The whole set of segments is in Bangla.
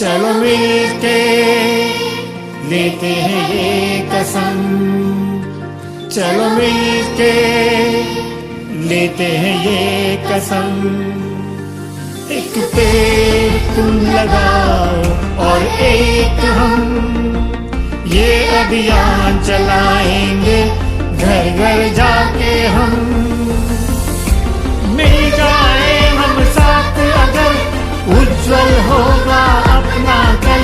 चलो मिलके लेते हैं ये कसम, चलो मिलके लेते हैं ये कसम। एक पेड़ तुम लगाओ और एक हम, ये अभियान चलाएंगे घर घर जाके हम। मिल जाए हम साथ अगर, उज्जवल होगा अपना कल,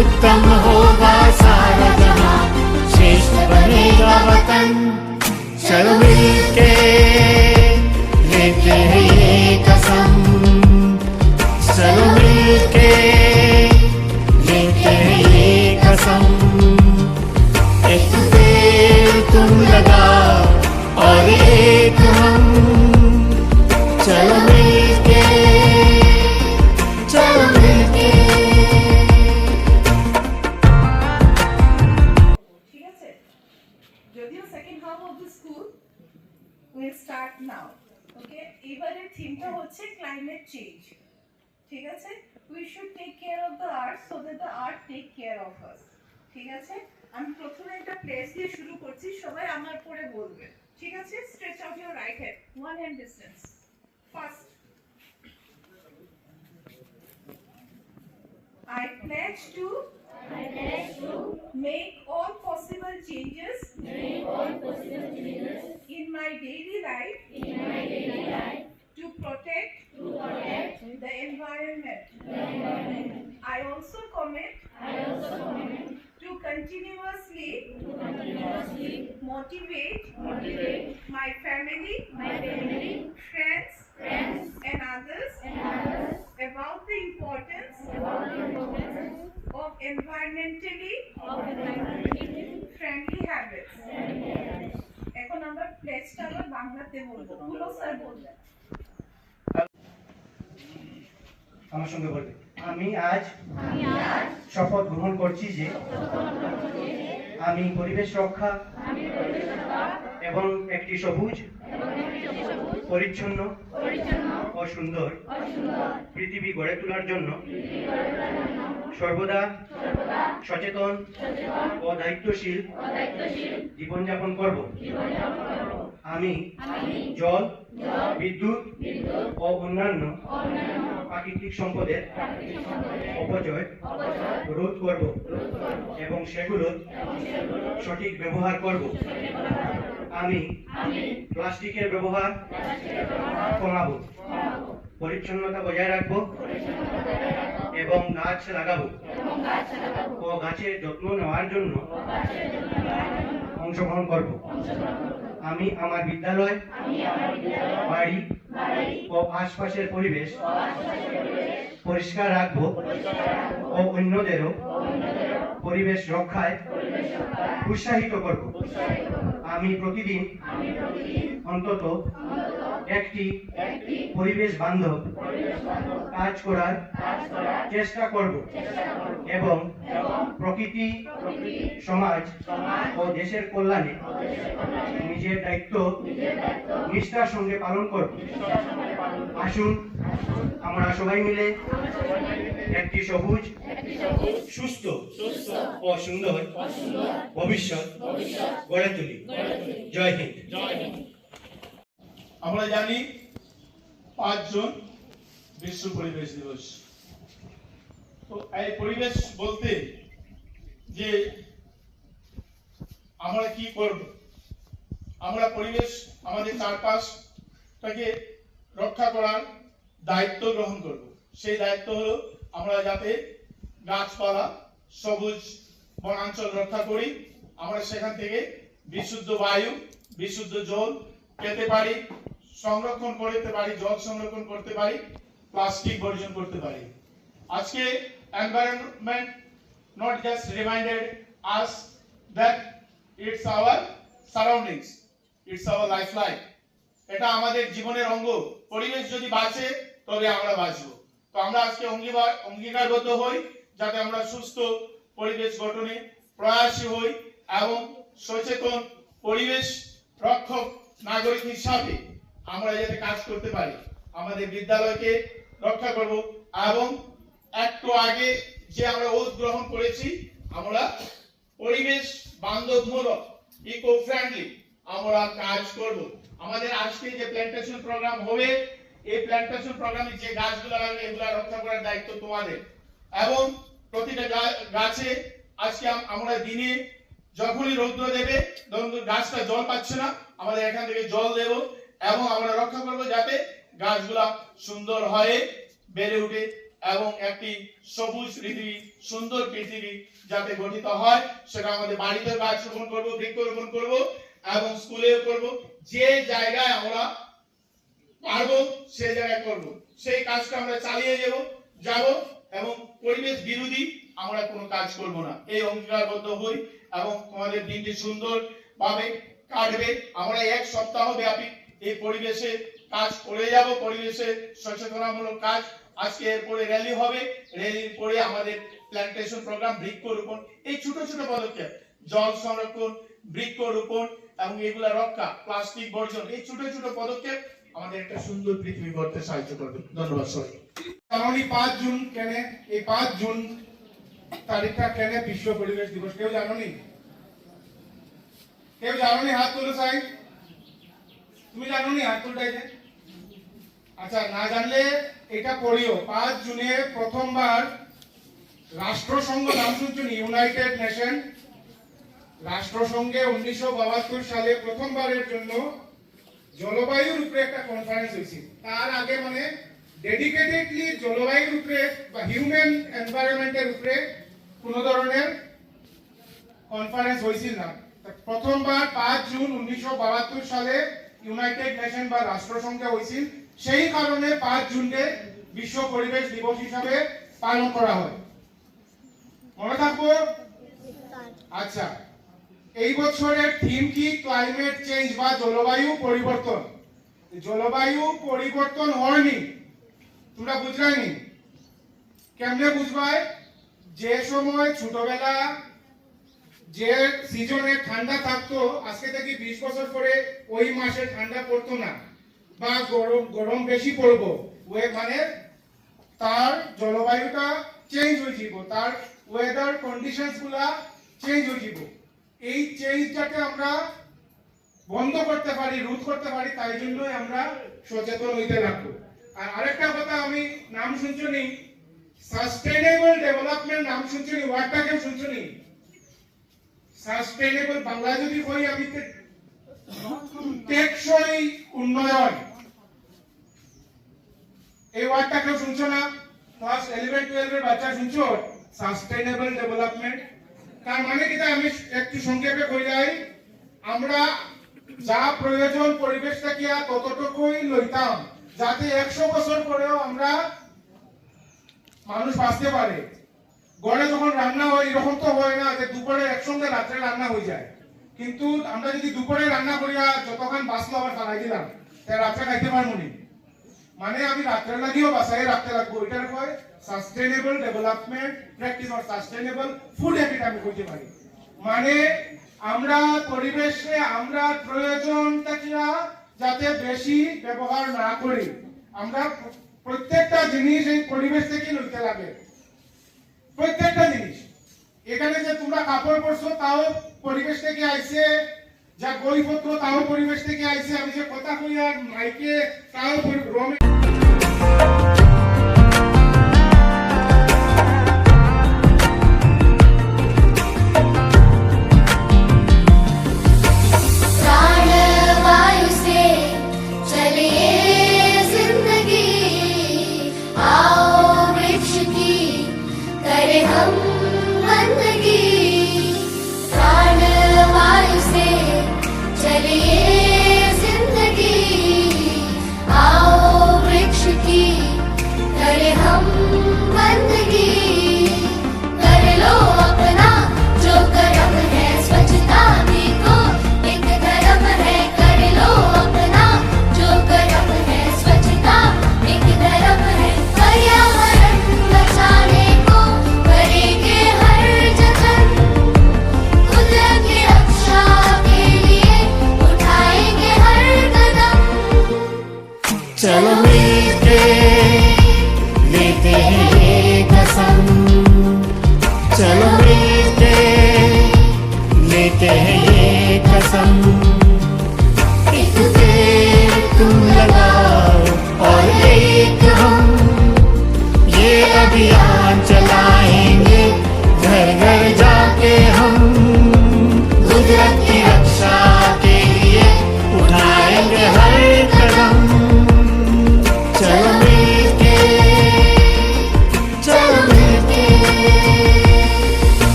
उत्तम होगा सारा जहां, श्रेष्ठ बनेगा वतन। चलो मिलके लेते हैं ये कसम, चलो मिलके लेते हैं ये कसम। एक पेड़ तुम लगाओ और एक हम, चलो मिलके, चलो मिलके। ঠিক আছে, যদিও second half of the school will start now. Okay, এবারে থিমটা হচ্ছে ক্লাইমেট চেঞ্জ। ঠিক আছে, we should take care of the earth so that the earth take care of us. ঠিক আছে, আমি প্রথমে একটা প্লেস দিয়ে শুরু করছি, সবাই আমার পরে বলবে। ঠিক আছে, stretch out your right hand, one hand distance. First, I pledge to make all possible changes in my daily life to protect the environment. I also commit to continuously motivate my family, friends, and others about the importance of environmentally friendly habits. এখন আমরা প্লেসটা আবার বাংলাতে বলবো, পুরো স্যার বলবেন। আমার সঙ্গে বলবে, আমি আজ শপথ গ্রহণ করছি যে আমি পরিবেশ রক্ষা এবং একটি সবুজ, পরিচ্ছন্ন ও সুন্দর পৃথিবী গড়ে তোলার জন্য সর্বদা সচেতন ও দায়িত্বশীল জীবনযাপন করব। আমি জল, বিদ্যুৎ ও অন্যান্য প্রাকৃতিক সম্পদের অপচয় রোধ করব এবং সেগুলোর সঠিক ব্যবহার করব। আমি প্লাস্টিকের ব্যবহার কমাবো, পরিচ্ছন্নতা বজায় রাখবো এবং গাছ লাগাবো ও গাছের যত্ন নেওয়ার জন্য অংশগ্রহণ করব। আমি আমার বিদ্যালয়, বাড়ি ও আশপাশের পরিবেশ পরিষ্কার রাখবো ও অন্যদেরও পরিবেশ রক্ষায় উৎসাহিত করব। আমি প্রতিদিন অন্তত একটি পরিবেশ বান্ধব কাজ করার চেষ্টা করব এবং প্রকৃতি, সমাজ ও দেশের কল্যাণে নিজের দায়িত্ব নিষ্ঠার সঙ্গে পালন করব। আসুন আমরা সবাই মিলে একটি সবুজ, সুস্থ ও সুন্দর ভবিষ্যৎ গড়ে তুলি। জয় হিন্দ। আমরা জানি 5 জুন বিশ্ব পরিবেশ দিবস। তো এই পরিবেশ বলতে যে আমরা কি করব, আমরা পরিবেশ, আমাদের চারপাশটাকে রক্ষা করার দায়িত্ব গ্রহণ করব। সেই দায়িত্ব হলো আমরা যাতে গাছপালা, সবুজ বনাঞ্চল রক্ষা করি, আমরা সেখান থেকে বিশুদ্ধ বায়ু, বিশুদ্ধ জল পেতে পারি, সংরক্ষণ করতে পারি, জল সংরক্ষণ করতে পারি, প্লাস্টিক বর্জন করতে পারি। আজকে environment not just reminded us that it's our surroundings, it's our lifeline. এটা আমাদের জীবনের অঙ্গ। পরিবেশ যদি বাঁচে তবে আমরা বাঁচবো। তো আমরা আজকে অঙ্গীকারবদ্ধ হই যাতে আমরা সুস্থ পরিবেশ গঠনে প্রয়াসী হই এবং সচেতন পরিবেশ রক্ষক নাগরিক হিসাবে আমরা যাতে কাজ করতে পারি, আমাদের বিদ্যালয়কে রক্ষা করব। এবং একটু আগে যে আমরা ওয়াদ গ্রহণ করেছি আমরা পরিবেশ বান্ধবমূলক ইকো ফ্রেন্ডলি আমরা কাজ করব। আমাদের আজকে যে প্ল্যান্টেশন প্রোগ্রাম হবে এই প্ল্যান্টেশন প্রোগ্রামে যে গাছগুলো লাগবে এগুলো রক্ষা করার দায়িত্ব তোমাদের। এবং প্রতিটা গাছে আজকে আমরা দিনে যখনই রৌদ্র দেবে গাছটা জল পাচ্ছে না আমাদের এখান থেকে জল দেব এবং আমরা রক্ষা করব যাতে গাছগুলা সুন্দর হয়ে বেড়ে উঠে এবং একটি সবুজ পৃথিবী সুন্দর পৃথিবী যাতে গঠিত হয়। সেটা আমাদের বাড়িতে গাছ রোপণ করবো, বৃক্ষরোপণ করবো এবং স্কুলেও করব। যে জায়গায় আমরা পারবো সেই জায়গায় করব। সেই কাজটা আমরা চালিয়ে যাব এবং পরিবেশ বিরোধী আমরা কোনো কাজ করব না এই অঙ্গীকারবদ্ধ হই এবং আমাদের দিনটি সুন্দর ভাবে কাটবে। আমরা এক সপ্তাহ ব্যাপী এই পরিবেশে কাজ করে যাব, পরিবেশে সচেতনামূলক কাজ। আজকে এরপরে র্যালি হবে, র্যালির পরে আমাদের প্ল্যান্টেশন প্রোগ্রাম, বৃক্ষরোপণ, এই ছোট ছোট পদক্ষেপ, জল সংরক্ষণ, বৃক্ষরোপণ এবং এগুলা রক্ষা, প্লাস্টিক বর্জন, এই ছোট ছোট পদক্ষেপ আমাদের একটা সুন্দর পৃথিবী গড়তে সাহায্য করবে। ধন্যবাদ সবাই। জানুয়ারি 5 জুন কেন, এই 5 জুন তারিখটা কেন বিশ্ব পরিবেশ দিবস কেউ জানোনি? কেউ জানোনি? হাত তুলো সাই। তুমি জানোনি? হাত তুলটাই যে। আচ্ছা, না জানলে এটা পড়িও। 5 জুনে প্রথমবার রাষ্ট্রসংঘ, নাম শুনছুনি? ইউনাইটেড নেশন রাষ্ট্রসংঘে 1972 সালে প্রথমবারের জন্য জলবায়ুর উপরে একটা কনফারেন্স হয়েছিল। তার আগে মানে ডেডিকেটেডলি জলবায়ুর উপরে বা হিউম্যান এনভায়রনমেন্টের উপরে কোন ধরনের কনফারেন্স হয়েছিল না। প্রথমবার 5 জুন 1972 সালে ইউনাইটেড নেশন বা রাষ্ট্রসংঘে হয়েছিল। সেই কারণে 5 জুনকে বিশ্ব পরিবেশ দিবস হিসাবে পালন করা হয়। মনে থাকবো? আচ্ছা, এই বছরের থিম কি? ক্লাইমেট চেঞ্জ বা জলবায়ু পরিবর্তন। জলবায়ু পরিবর্তন হয়নি, তোমরা বুঝলানি? কেমনে বুঝবাই? যে সময় ছোটবেলা যে সিজনে ঠান্ডা থাকতো, আজকে থেকে 20 বছর পরে ওই মাসে ঠান্ডা পড়তো না বা গরম বেশি পড়বো, ওই মানে তার জলবায়ুটা চেঞ্জ হয়ে যাব, তার ওয়েদার কন্ডিশনস গুলা চেঞ্জ হয়ে যাব। এই চেঞ্জটাকে আমরা বন্ধ করতে পারি, রোধ করতে পারি, তাই জন্যই আমরা সচেতন হইতে লাগবো। আর আরেকটা কথা, আমি নাম শুনছুনি সাস্টেইনেবল ডেভেলপমেন্ট, নাম শুনছুনি? ওয়ার্ডটা কেউ শুনছুনি? সাস্টেইনেবল বাংলা যদি কই আমি টেকসই উন্নয়ন, এই ওয়ার্ডটা কেউ শুনছো না? ক্লাস 11-12 এর বাচ্চা শুনছো? সাস্টেইনেবল ডেভেলপমেন্ট তার মানে কি? আমি একটু সংক্ষেপে কই যাই, আমরা যা প্রয়োজন পরিবেশ থেকে ততটুকুই লইতাম যাতে 100 বছর পরেও আমরা মানুষ বাঁচতে পারে। ঘরে যখন রান্না হয় এরকম তো হয় না যে দুপুরে একসঙ্গে রাত্রে রান্না হয়ে যায়, কিন্তু আমরা যদি দুপুরে রান্না করিয়া যতক্ষণ বাঁচলো আবার ফালাই দিলাম, তাই রাত্রে খাইতে পারবো না। মানে আমি রাত্রে লাগিও বাঁচাই রাখতে লাগবো। এটার কয় sustainable development practice or sustainable food habit আমি কইতে পারি। মানে আমরা পরিবেশে আমরা প্রয়োজনটাকে যাতে বেশি ব্যবহার না করি, আমরা প্রত্যেকটা জিনিস এই পরিবেশ থেকে লইতে লাগে, প্রত্যেকটা জিনিস। এখানে যে তোমরা কাপড় পরছো তাও পরিবেশ থেকে আইছে, যা বইপত্র তাও পরিবেশ থেকে আইছে, আমি যে কথা কই আর মাইকে তাও রমে। उठा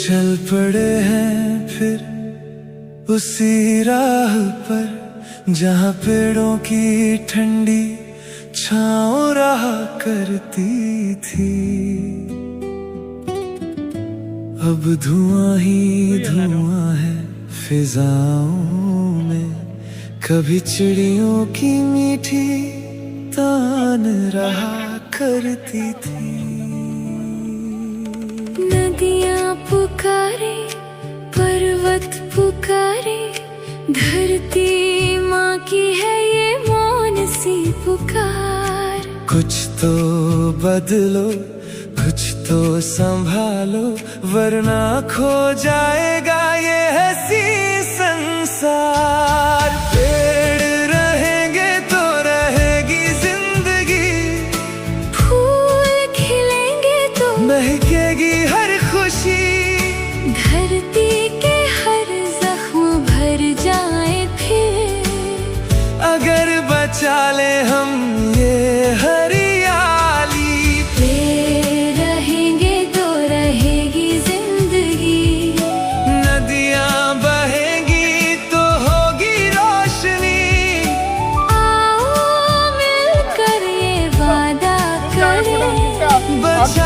चल पड़े हैं फिर उसी राह पर जहाँ पेड़ों की ठंडी छाँव रहा करती थी। अब धुआं ही धुआं है फिजाओं में, कभी चिड़ियों की मीठी तान रहा करती थी। नदियाँ पुकारे, पर्वत पुकारे, धरती माँ की है ये मौन सी पुकार। कुछ तो बदलो, कुछ तो संभालो, वरना खो जाएगा ये हंसी संसार। पेड़ रहेंगे तो रहेगी जिंदगी, फूल खिलेंगे तो महकेगी हर खुशी। धरती के हर जख्म भर जाए फिर, अगर बचा ले हम